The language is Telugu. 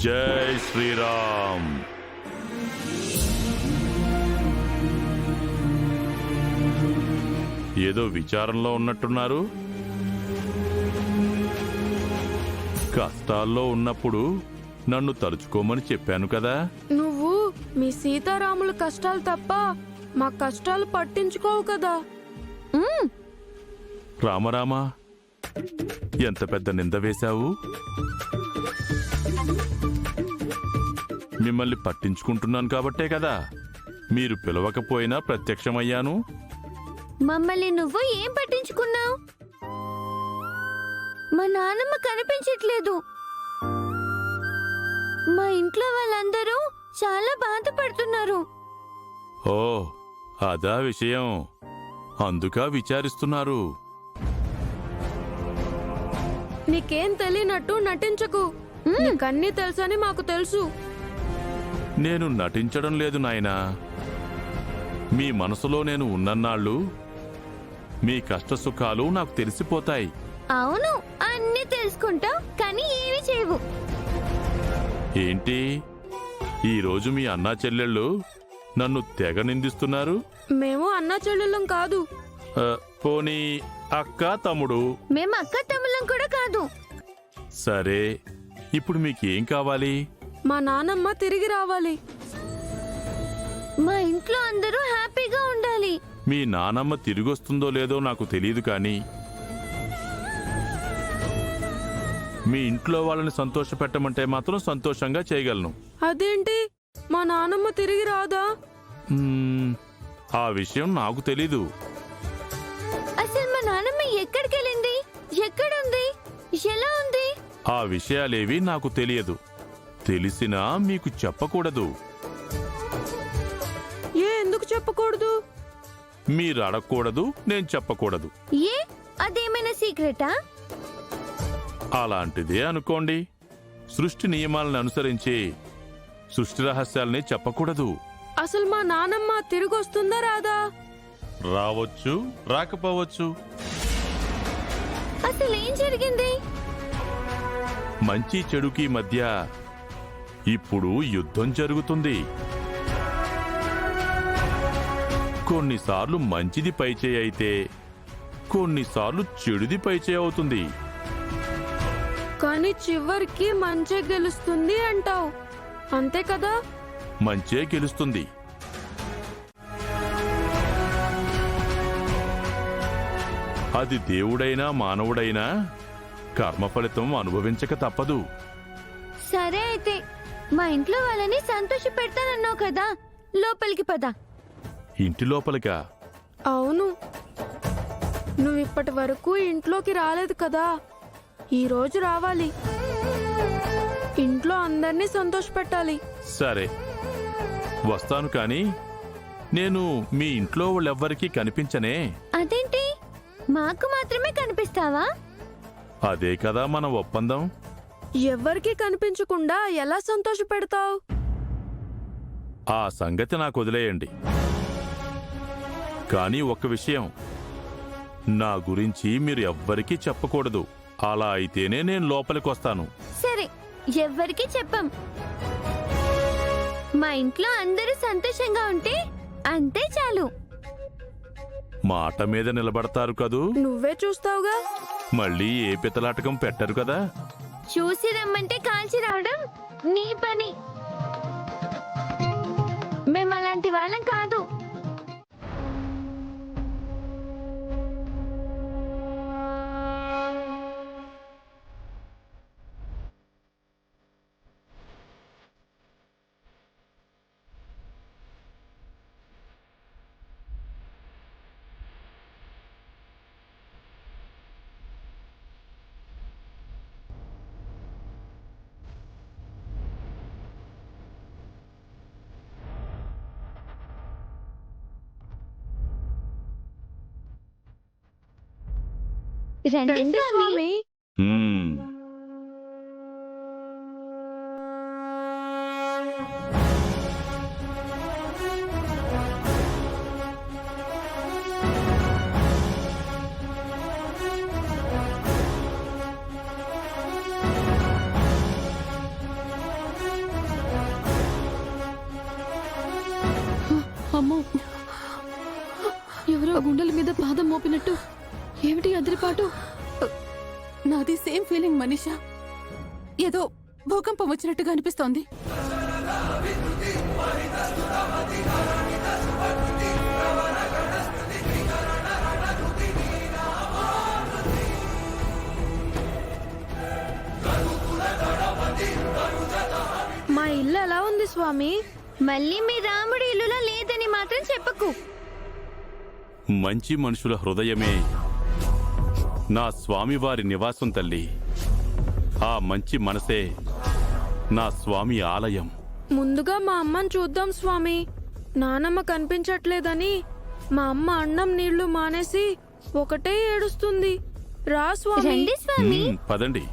జై శ్రీరామ్. ఏదో విచారంలో ఉన్నట్టున్నారు. కష్టాల్లో ఉన్నప్పుడు నన్ను తలుచుకోమని చెప్పాను కదా. నువ్వు మీ సీతారాముల కష్టాలు తప్ప మా కష్టాలు పట్టించుకోవు కదా. రామరామా, ఎంత పెద్ద నింద వేశావు. మిమ్మల్ని పట్టించుకుంటున్నాను కాబట్టే కదా మీరు పిలవకపోయినా ప్రత్యక్షమయ్యాను. మమ్మల్ని నువ్వు ఏం పట్టించుకున్నావు? మా నాన్నమ్మ కనిపించట్లేదు. మా ఇంట్లో వాళ్ళందరూ చాలా బాధపడుతున్నారు. ఓ, అదా విషయం. అందుకా విచారిస్తున్నారు. నీకేం తెలియనట్టు నటించకు. నీకన్నీ తెలుసని మాకు తెలుసు. నేను నటించడం లేదు నాయనా. మీ మనసులో నేను ఉన్నన్నాళ్ళు మీ కష్టసుఖాలు నాకు తెలిసిపోతాయి. అవును, అన్నీ తెలుసుకుంటావు కానీ ఏమీ చేయవు. ఏంటి ఈరోజు మీ అన్నా చెల్లెళ్ళు నన్ను తెగ నిందిస్తున్నారు? మేము అన్నా చెల్లెళ్ళం కాదు. పోనీ అక్క తమ్ముడు? మేము అక్క తమ్ముళ్ళం కూడా కాదు. సరే, ఇప్పుడు మీకేం కావాలి? మా నానమ్మ తిరిగి రావాలి. మా ఇంట్లో అందరూ హ్యాపీగా ఉండాలి. మీ నానమ్మ తిరిగొస్తుందో లేదో నాకు తెలియదు, కానీ మీ ఇంట్లో వాళ్ళని సంతోషపెట్టమంటే మాత్రం సంతోషంగా చేయగలను. అదేంటి, మా నానమ్మ తిరిగి రాదా? ఆ విషయం నాకు తెలీదు. అసలు మా నానమ్మ ఎక్కడికి వెళ్ళింది, ఎక్కడుంది, ఎలా ఉంది? ఆ విషయాలేవి నాకు తెలియదు. తెలిసినా మీకు చెప్పకూడదు. ఎందుకు చెప్పకూడదు? మీరు అడగకూడదు, నేను చెప్పకూడదు. ఏ, అదేమైనా సీక్రెటా? అలాంటిదే అనుకోండి. సృష్టి నియమాలను అనుసరించి సృష్టి రహస్యాల్ని చెప్పకూడదు. అసలు మా నానమ్మ తిరిగి వస్తుందా రాదా? రావచ్చు, రాకపోవచ్చు. అసలు ఏం జరిగింది? మంచి చెడుకి మధ్య ఇప్పుడు యుద్ధం జరుగుతుంది. కొన్నిసార్లు మంచిది పైచేయి అయితే కొన్నిసార్లు చెడుది పైచేయి అవుతుంది. కానీ చివరికి మంచే గెలుస్తుంది అంటావు, అంతే కదా? మంచే గెలుస్తుంది. అది దేవుడైనా మానవుడైనా కర్మ ఫలితం అనుభవించక తప్పదు. సరే అయితే, మా ఇంట్లో వాళ్ళని సంతోష పెడతానన్నావు కదా, లోపలికి పద. ఇంటి లోపలికా? అవును, నువ్వు ఇప్పటి వరకు ఇంట్లోకి రాలేదు కదా, ఈ రోజు రావాలి. ఇంట్లో అందరినీ సంతోషపెట్టాలి. సరే, వస్తాను. కానీ నేను మీ ఇంట్లో వాళ్ళెవ్వరికీ కనిపించనే. అదేంటి, మాకు మాత్రమే కనిపిస్తావా? అదే కదా మన ఒప్పందం. ఎవ్వరికీ కనిపించకుండా ఎలా సంతోషపెడతావు? ఆ సంగతి నాకు వదిలేయండి. కానీ ఒక్క విషయం, నా గురించి మీరు ఎవ్వరికీ చెప్పకూడదు. అలా అయితేనే నేను లోపలికొస్తాను. సరే, ఎవ్వరికీ చెప్పం. మా ఇంట్లో అందరూ సంతోషంగా ఉంటే అంతే చాలు. మాట మీద నిలబడతారు కదూ? నువ్వే చూస్తావుగా. మళ్ళీ ఏ పితలాటకం పెట్టరు కదా. చూసి రమ్మంటే కాల్చి రావడం నీ పని. మేము అలాంటి వాళ్ళం కాదు. రండి స్వామి. హ్మ్. అమ్మో, ఎవరో గుండెల మీద పాదం మోపినట్టు. ఏమిటి అదిరిపాటు? నాది సేమ్ ఫీలింగ్ మనీషా. ఏదో భూకంపం వచ్చినట్టుగా అనిపిస్తోంది. మా ఇల్లు ఎలా ఉంది స్వామి? మళ్ళీ మీ రాముడి ఇల్లులో లేదని మాత్రం చెప్పకు. మంచి మనుషుల హృదయమే నా స్వామివారి నివాసం తల్లి. ఆ మంచి మనసే నా స్వామి ఆలయం. ముందుగా మా అమ్మని చూద్దాం స్వామి. నానమ్మ కనిపించట్లేదని మా అమ్మ అన్నం నీళ్లు మానేసి ఒకటే ఏడుస్తుంది. రా స్వామి. రండి స్వామి. పదండి.